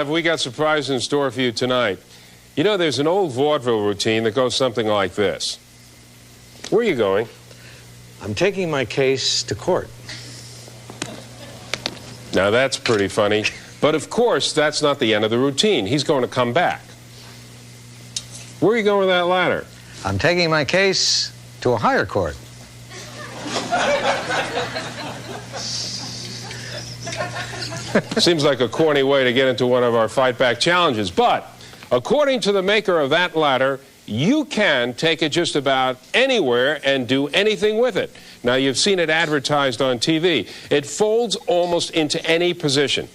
5, we got surprise in store for you tonight. You know, there's an old vaudeville routine that goes something like this. Where are you going? I'm taking my case to court. Now, that's pretty funny. But, of course, that's not the end of the routine. He's going to come back. Where are you going with that ladder? I'm taking my case to a higher court. Seems like a corny way to get into one of our fight back challenges. But, according to the maker of that ladder, you can take it just about anywhere and do anything with it. Now, you've seen it advertised on TV. It folds almost into any position.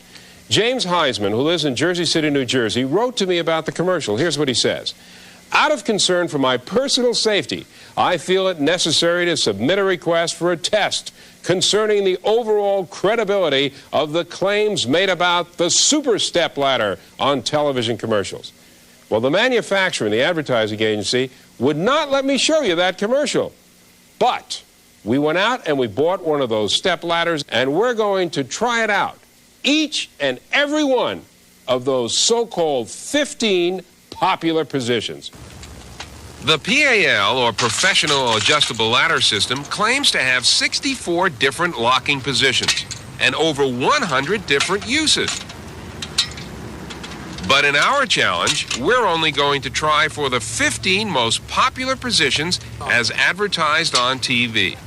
James Heisman, who lives in Jersey City, New Jersey, wrote to me about the commercial. Here's what he says. Out of concern for my personal safety, I feel it necessary to submit a request for a test concerning the overall credibility of the claims made about the Superstep ladder on television commercials. Well, the manufacturer and the advertising agency would not let me show you that commercial. But we went out and we bought one of those step ladders, and we're going to try it out. Each and every one of those so-called 15 popular positions. The PAL, or Professional Adjustable Ladder System, claims to have 64 different locking positions and over 100 different uses. But in our challenge, we're only going to try for the 15 most popular positions as advertised on TV.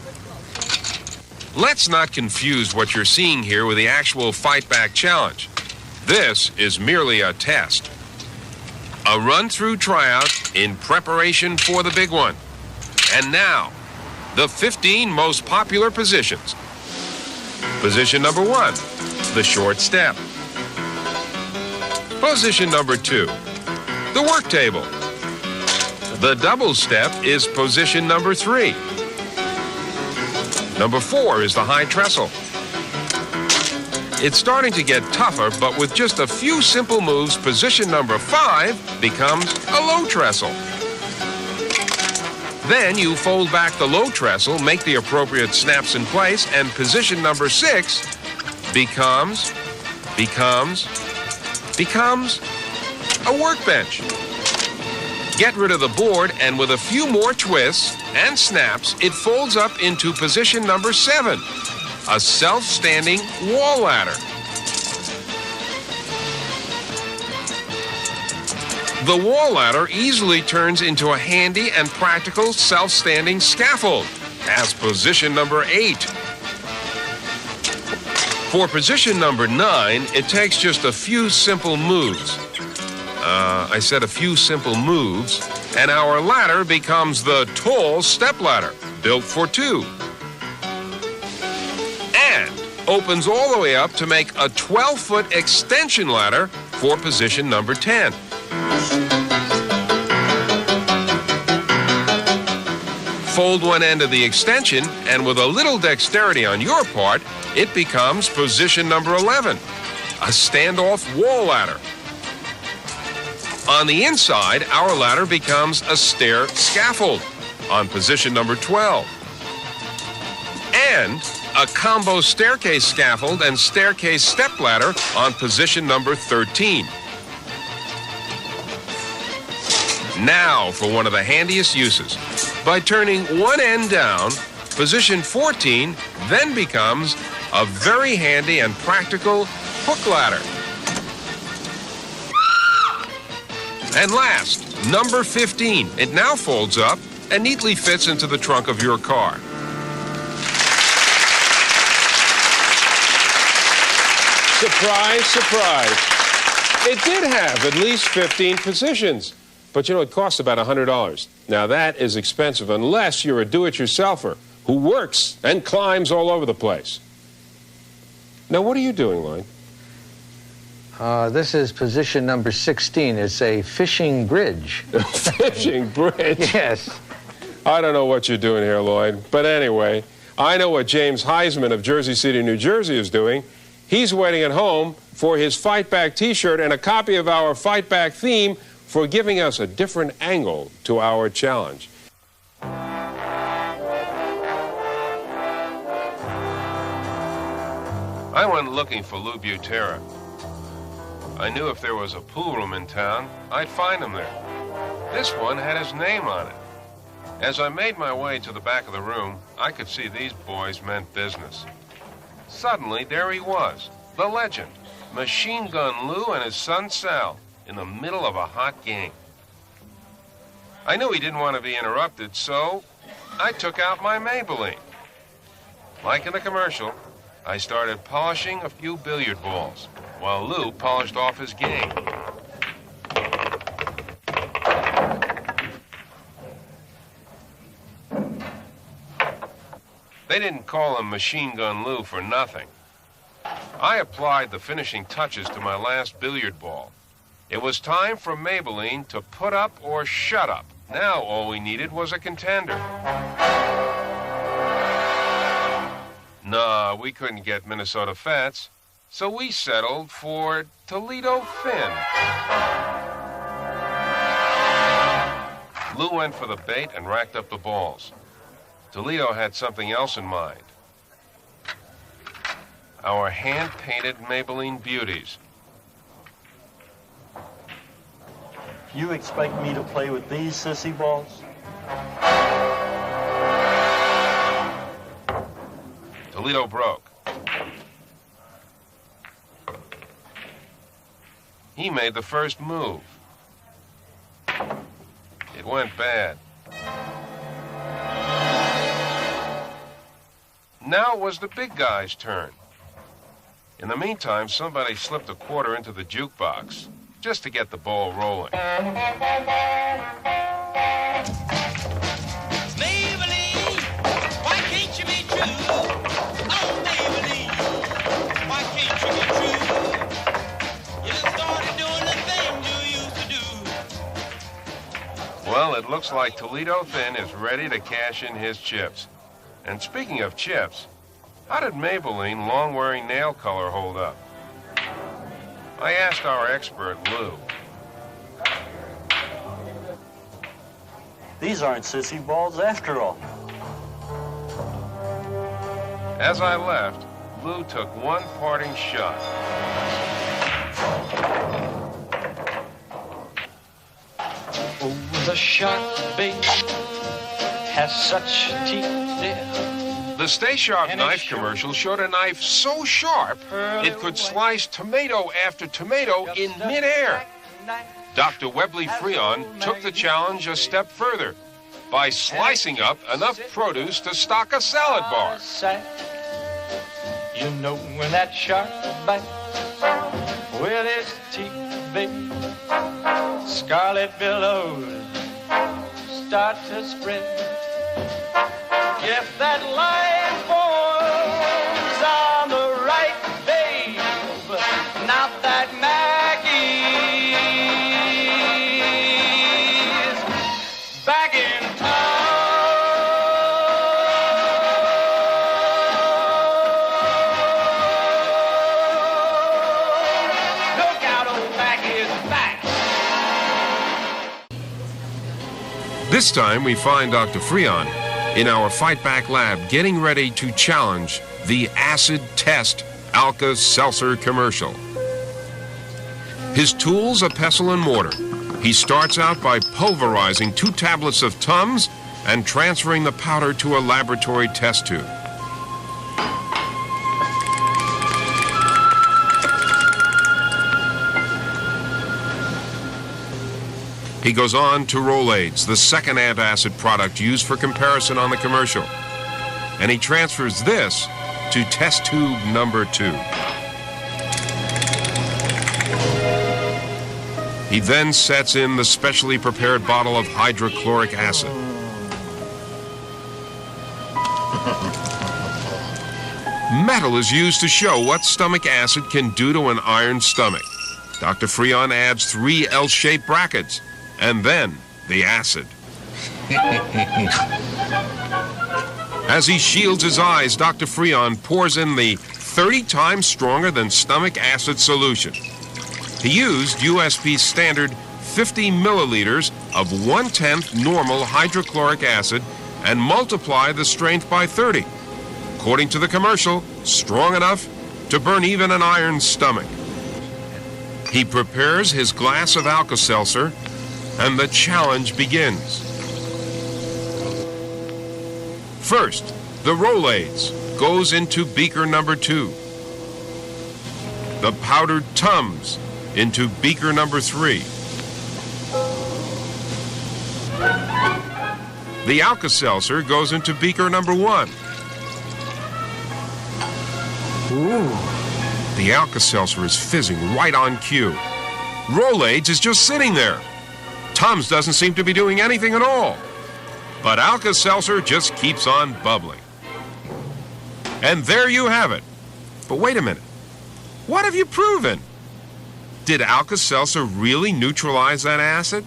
Let's not confuse what you're seeing here with the actual Fight Back Challenge. This is merely a test. A run-through tryout in preparation for the big one. And now, the 15 most popular positions. Position number 1, the short step. Position number 2, the work table. The double step is position number 3. Number 4 is the high trestle. It's starting to get tougher, but with just a few simple moves, position number 5 becomes a low trestle. Then you fold back the low trestle, make the appropriate snaps in place, and position number 6 becomes a workbench. Get rid of the board, and with a few more twists and snaps, it folds up into position number 7, a self-standing wall ladder. The wall ladder easily turns into a handy and practical self-standing scaffold as position number 8. For position number 9, it takes just a few simple moves. I said a few simple moves, and our ladder becomes the tall step ladder, built for 2. And opens all the way up to make a 12-foot extension ladder for position number 10. Fold one end of the extension, and with a little dexterity on your part, it becomes position number 11, a standoff wall ladder. On the inside, our ladder becomes a stair scaffold on position number 12. And a combo staircase scaffold and staircase step ladder on position number 13. Now for one of the handiest uses. By turning one end down, position 14 then becomes a very handy and practical hook ladder. And last, number 15. It now folds up and neatly fits into the trunk of your car. Surprise, surprise. It did have at least 15 positions. But, you know, it costs about $100. Now, that is expensive unless you're a do-it-yourselfer who works and climbs all over the place. Now, what are you doing, Lloyd? This is position number 16. It's a fishing bridge. A fishing bridge? Yes. I don't know what you're doing here, Lloyd. But anyway, I know what James Heisman of Jersey City, New Jersey is doing. He's waiting at home for his Fight Back t-shirt and a copy of our Fight Back theme for giving us a different angle to our challenge. I went looking for Lou Butera. I knew if there was a pool room in town, I'd find him there. This one had his name on it. As I made my way to the back of the room, I could see these boys meant business. Suddenly, there he was, the legend, Machine Gun Lou and his son Sal, in the middle of a hot game. I knew he didn't want to be interrupted, so I took out my Maybelline. Like in the commercial, I started polishing a few billiard balls, while Lou polished off his game. They didn't call him Machine Gun Lou for nothing. I applied the finishing touches to my last billiard ball. It was time for Maybelline to put up or shut up. Now all we needed was a contender. Nah, we couldn't get Minnesota Fats, so we settled for Toledo Finn. Lou went for the bait and racked up the balls. Toledo had something else in mind. Our hand-painted Maybelline beauties. You expect me to play with these sissy balls? Toledo broke. He made the first move. It went bad. Now it was the big guy's turn. In the meantime, somebody slipped a quarter into the jukebox just to get the ball rolling. Maybelline, why can't you be true? Oh, Maybelline, why can't you be true? You started doing the thing you used to do. Well, it looks like Toledo Thin is ready to cash in his chips. And speaking of chips, how did Maybelline long-wearing nail color hold up? I asked our expert, Lou. These aren't sissy balls after all. As I left, Lou took one parting shot. Oh, the shark bait has such teeth there. The Stay Sharp knife commercial showed a knife so sharp it could slice tomato after tomato in midair. Dr. Webley Freon took the challenge a step further by slicing up enough produce to stock a salad bar. You know when that shark bites with his teeth, baby, scarlet billows start to spread. If that line falls on the right, babe, not that Maggie's back in town. Look out, old Maggie's back. This time we find Dr. Freon in our Fight Back lab getting ready to challenge the acid test Alka-Seltzer commercial. His tools, a pestle and mortar. He starts out by pulverizing 2 tablets of Tums and transferring the powder to a laboratory test tube. He goes on to Rolaids, the second antacid product used for comparison on the commercial. And he transfers this to test tube number 2. He then sets in the specially prepared bottle of hydrochloric acid. Metal is used to show what stomach acid can do to an iron stomach. Dr. Freon adds 3 L-shaped brackets. And then, the acid. As he shields his eyes, Dr. Freon pours in the 30 times stronger than stomach acid solution. He used USP standard 50 milliliters of 1/10 normal hydrochloric acid and multiplied the strength by 30. According to the commercial, strong enough to burn even an iron stomach. He prepares his glass of Alka-Seltzer, and the challenge begins. First, the Rolaids goes into beaker number 2. The powdered Tums into beaker number 3. The Alka-Seltzer goes into beaker number 1. Ooh. The Alka-Seltzer is fizzing right on cue. Rolaids is just sitting there. Tums doesn't seem to be doing anything at all. But Alka-Seltzer just keeps on bubbling. And there you have it. But wait a minute. What have you proven? Did Alka-Seltzer really neutralize that acid?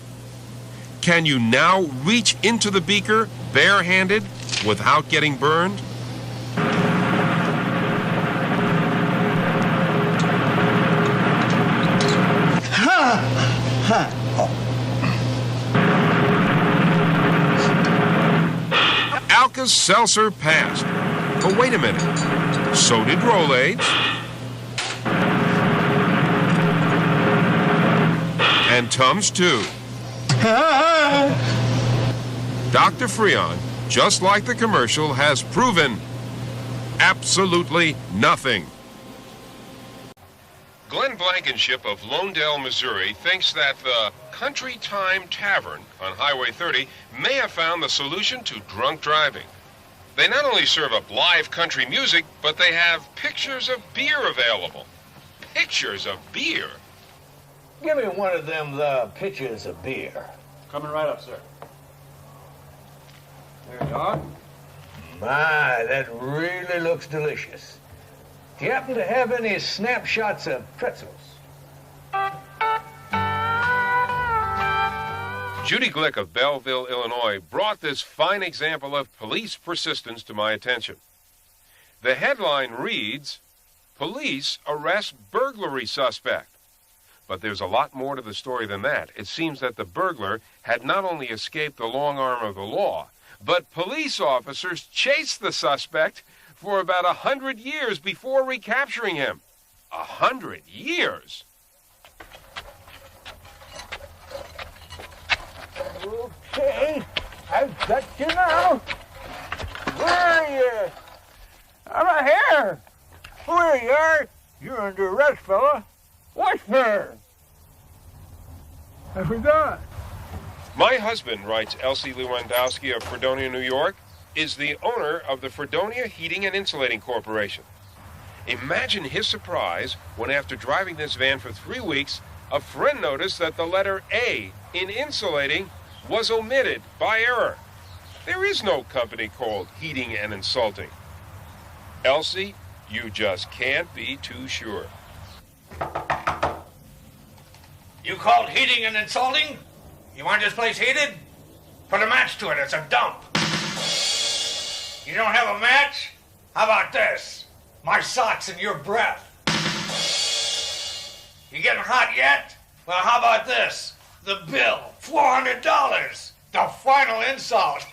Can you now reach into the beaker barehanded without getting burned? Alka-Seltzer passed. But wait a minute. So did Rolaids. And Tums too. Dr. Freon, just like the commercial, has proven absolutely nothing. Glenn Blankenship of Lawndale, Missouri, thinks that the Country Time Tavern on Highway 30 may have found the solution to drunk driving. They not only serve up live country music, but they have pictures of beer available. Pictures of beer? Give me one of them pitchers of beer. Coming right up, sir. There you are. My, that really looks delicious. Do you happen to have any snapshots of pretzels? Judy Glick of Belleville, Illinois, brought this fine example of police persistence to my attention. The headline reads, "Police Arrest Burglary Suspect." But there's a lot more to the story than that. It seems that the burglar had not only escaped the long arm of the law, but police officers chased the suspect for about 100 years before recapturing him. 100 years? Okay, I've got you now. Where are you? I'm right here. Where you are? You're under arrest, fella. What for? I forgot. My husband, writes Elsie Lewandowski of Fredonia, New York, is the owner of the Fredonia Heating and Insulating Corporation. Imagine his surprise when, after driving this van for 3 weeks, a friend noticed that the letter A in insulating was omitted by error. There is no company called Heating and Insulting. Elsie, you just can't be too sure. You called Heating and Insulting? You want this place heated? Put a match to it. It's a dump. You don't have a match? How about this? My socks and your breath. You getting hot yet? Well, how about this? The bill, $400. The final insult.